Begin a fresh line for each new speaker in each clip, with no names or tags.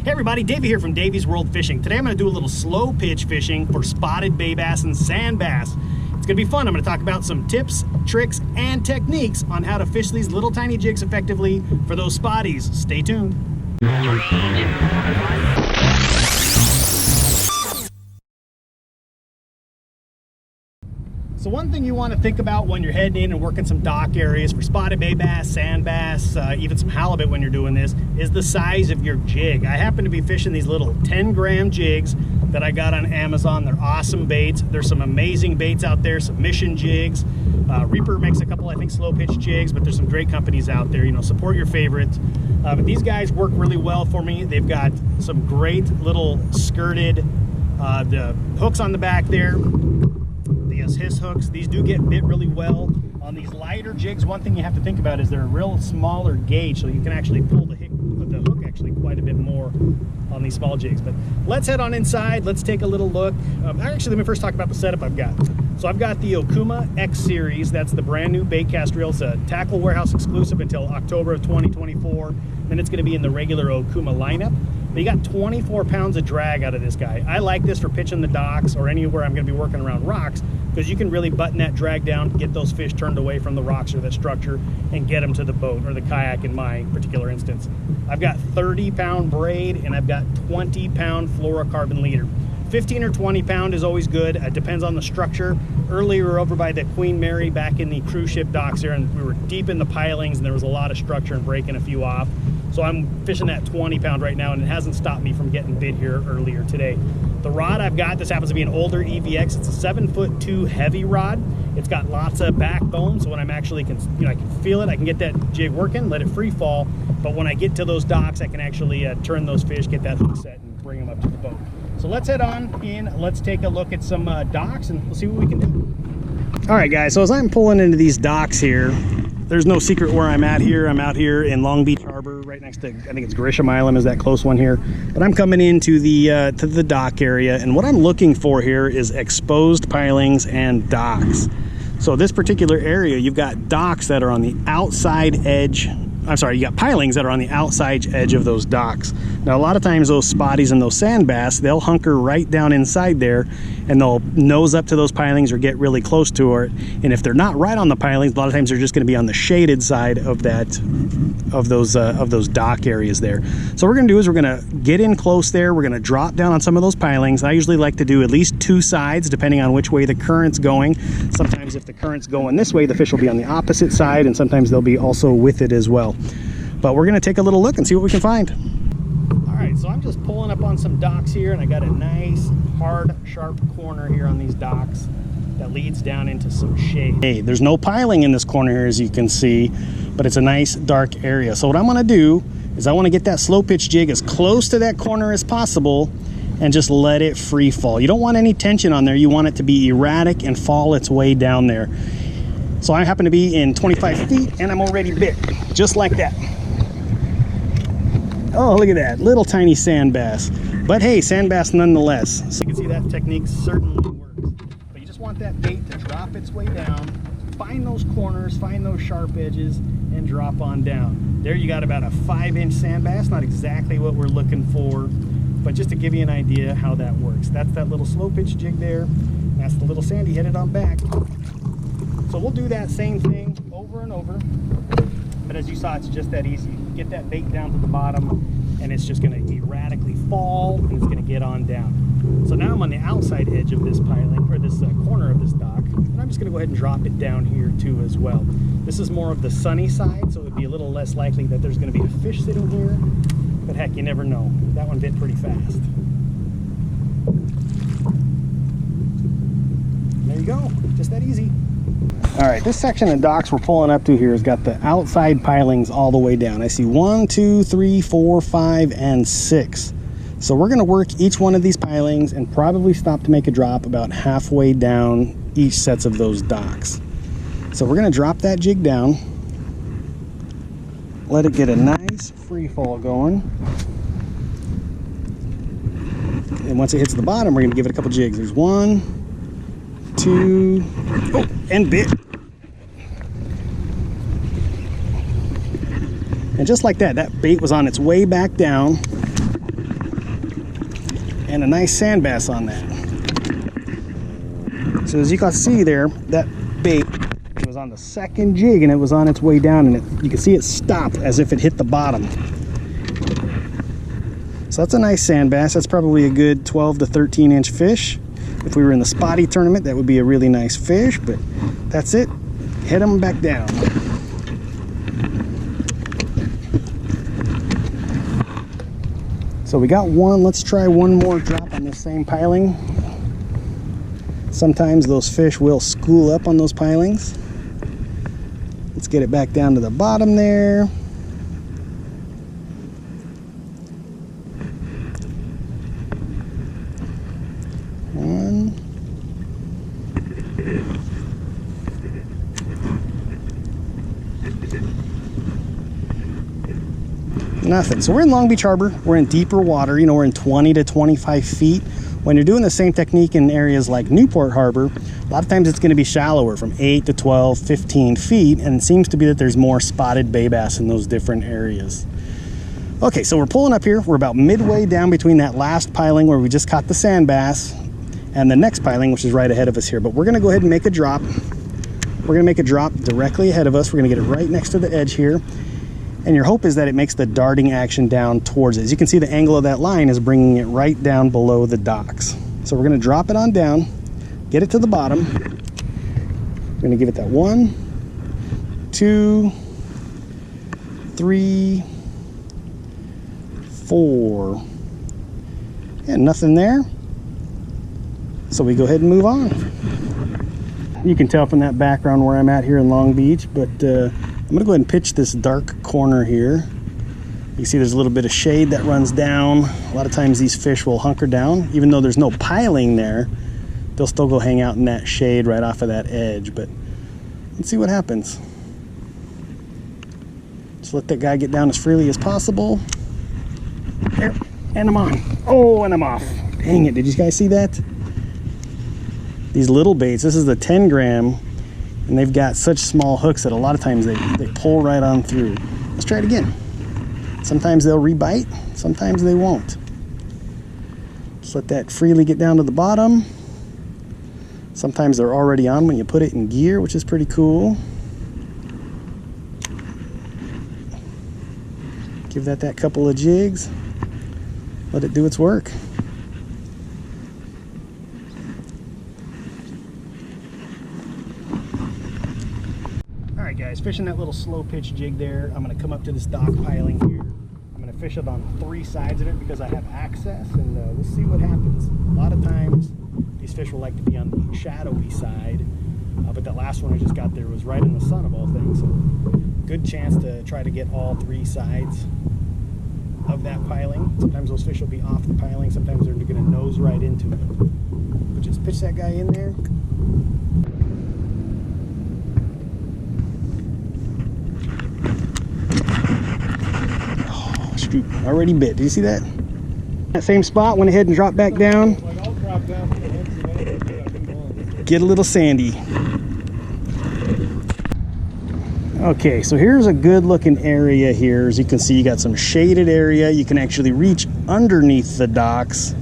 Hey everybody, Davey here from Davey's World Fishing. Today I'm going to do a little slow pitch fishing for spotted bay bass and sand bass. It's going to be fun. I'm going to talk about some tips, tricks, and techniques on how to fish these little tiny jigs effectively for those spotties. Stay tuned. So one thing you want to think about when you're heading in and working some dock areas for spotted bay bass, sand bass, even some halibut when you're doing this, is the size of your jig. I happen to be fishing these little 10-gram jigs that I got on Amazon. They're awesome baits. There's some amazing baits out there, some mission jigs. Reaper makes a couple, I think, slow pitch jigs, but there's some great companies out there. You know, support your favorites. But these guys work really well for me. They've got some great little skirted the hooks on the back there. His hooks. These do get bit really well. On these lighter jigs, one thing you have to think about is they're a real smaller gauge, so you can actually pull the hook actually quite a bit more on these small jigs. But let's head on inside. Let's take a little look. Actually, let me first talk about the setup I've got. So I've got the Okuma X Series. That's the brand new bait cast reel. It's a Tackle Warehouse exclusive until October of 2024. Then it's going to be in the regular Okuma lineup. But you got 24 pounds of drag out of this guy. I like this for pitching the docks or anywhere I'm going to be working around rocks, because you can really button that drag down, get those fish turned away from the rocks or that structure, and get them to the boat or the kayak in my particular instance. I've got 30-pound braid and I've got 20-pound fluorocarbon leader. 15 or 20 pound is always good. It depends on the structure. Earlier we were over by the Queen Mary back in the cruise ship docks there, and we were deep in the pilings and there was a lot of structure and breaking a few off. So I'm fishing that 20 pound right now, and it hasn't stopped me from getting bit here earlier today. The rod I've got, this happens to be an older EVX. It's a 7'2" heavy rod. It's got lots of backbone, so when I'm actually, I can feel it, I can get that jig working, let it free fall. But when I get to those docks, I can actually turn those fish, get that hook set, and bring them up to the boat. So let's head on in, let's take a look at some docks, and we'll see what we can do. All right, guys, so as I'm pulling into these docks here, there's no secret where I'm at here. I'm out here in Long Beach Harbor, right next to, I think it's Grisham Island is that close one here. But I'm coming into the to the dock area, and what I'm looking for here is exposed pilings and docks. So this particular area, you've got docks that are on the outside edge. I'm sorry, you got pilings that are on the outside edge of those docks. Now, a lot of times those spotties and those sand bass, they'll hunker right down inside there, and they'll nose up to those pilings or get really close to it. And if they're not right on the pilings, a lot of times they're just going to be on the shaded side of those dock areas there. So what we're going to do is we're going to get in close there. We're going to drop down on some of those pilings. I usually like to do at least two sides, depending on which way the current's going. Sometimes if the current's going this way, the fish will be on the opposite side, and sometimes they'll be also with it as well. But we're going to take a little look and see what we can find. All right, so I'm just pulling up on some docks here, and I got a nice hard sharp corner here on these docks that leads down into some shade. Hey, there's no piling in this corner here, as you can see, but it's a nice dark area. So what I'm going to do is I want to get that slow pitch jig as close to that corner as possible and just let it free fall. You don't want any tension on there. You want it to be erratic and fall its way down there. So I happen to be in 25 feet and I'm already bit, just like that. Oh, look at that, little tiny sand bass. But hey, sand bass nonetheless. So you can see that technique certainly works. But you just want that bait to drop its way down, find those corners, find those sharp edges, and drop on down. There you got about a 5-inch sand bass, not exactly what we're looking for, but just to give you an idea how that works. That's that little slow pitch jig there. That's the little sandy headed on back. So we'll do that same thing over and over. But as you saw, it's just that easy. Get that bait down to the bottom, and it's just going to erratically fall, and it's going to get on down. So now I'm on the outside edge of this piling, or this corner of this dock, and I'm just going to go ahead and drop it down here too as well. This is more of the sunny side, so it would be a little less likely that there's going to be a fish sitting here. But heck, you never know. That one bit pretty fast. There you go. Just that easy. All right, this section of docks we're pulling up to here has got the outside pilings all the way down. I see 1, 2, 3, 4, 5, and 6. So we're going to work each one of these pilings and probably stop to make a drop about halfway down each sets of those docks. So we're going to drop that jig down, let it get a nice free fall going. And once it hits the bottom, we're going to give it a couple jigs. There's 1, 2, oh, and bit. And just like that, that bait was on its way back down. and a nice sand bass on that. So as you can see there, that bait was on the second jig and it was on its way down, and you can see it stopped as if it hit the bottom. So that's a nice sand bass. That's probably a good 12 to 13 inch fish. If we were in the spotty tournament, that would be a really nice fish, but that's it. Head them back down. So we got one. Let's try one more drop on this same piling. Sometimes those fish will school up on those pilings. Let's get it back down to the bottom there. One. Nothing. So we're in Long Beach Harbor. We're in deeper water. You know, we're in 20 to 25 feet. When you're doing the same technique in areas like Newport Harbor, a lot of times it's going to be shallower, from 8 to 12, 15 feet, and it seems to be that there's more spotted bay bass in those different areas. Okay, so we're pulling up here. We're about midway down between that last piling where we just caught the sand bass and the next piling, which is right ahead of us here. But we're going to go ahead and make a drop. We're going to make a drop directly ahead of us. We're going to get it right next to the edge here. And your hope is that it makes the darting action down towards it. As you can see, the angle of that line is bringing it right down below the docks. So we're going to drop it on down, get it to the bottom. We're going to give it that 1, 2, 3, 4, and nothing there. So we go ahead and move on. You can tell from that background where I'm at here in Long Beach, but I'm going to go ahead and pitch this dark corner here. You see there's a little bit of shade that runs down. A lot of times these fish will hunker down. Even though there's no piling there, they'll still go hang out in that shade right off of that edge. But let's see what happens. Just let that guy get down as freely as possible. There, and I'm on. Oh, and I'm off. Dang it, did you guys see that? These little baits, this is the 10 gram, and they've got such small hooks that a lot of times they pull right on through. Let's try it again. Sometimes they'll rebite, sometimes they won't. Just let that freely get down to the bottom. Sometimes they're already on when you put it in gear, which is pretty cool. Give that couple of jigs. Let it do its work. Alright guys, fishing that little slow pitch jig there. I'm going to come up to this dock piling here. I'm going to fish it on 3 sides of it because I have access, and we'll see what happens. A lot of times these fish will like to be on the shadowy side, but that last one I just got there was right in the sun of all things, so good chance to try to get all 3 sides of that piling. Sometimes those fish will be off the piling, sometimes they're going to nose right into it. But just pitch that guy in there. Oh, shoot, already bit. Did you see that? That same spot, went ahead and dropped back down. Get a little sandy. Okay, so here's a good looking area here. As you can see, you got some shaded area. You can actually reach underneath the docks.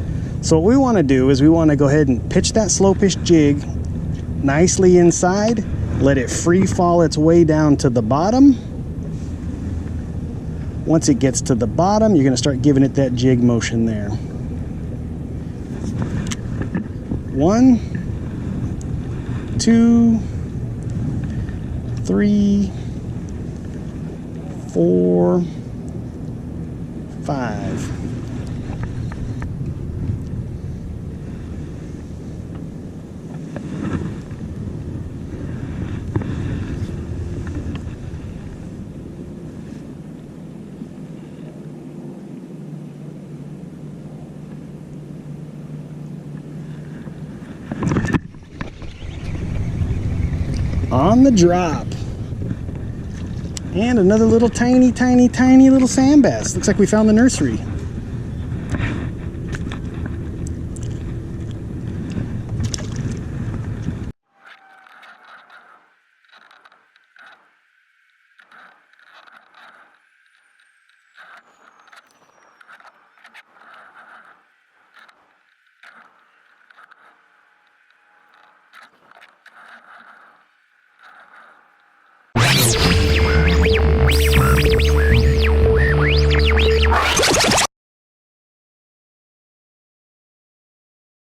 So what we want to do is we want to go ahead and pitch that slow pitch jig nicely inside, let it free fall its way down to the bottom. Once it gets to the bottom, you're going to start giving it that jig motion there. 1, 2, 3, 4, 5. On the drop. And another little tiny little sand bass. Looks like we found the nursery.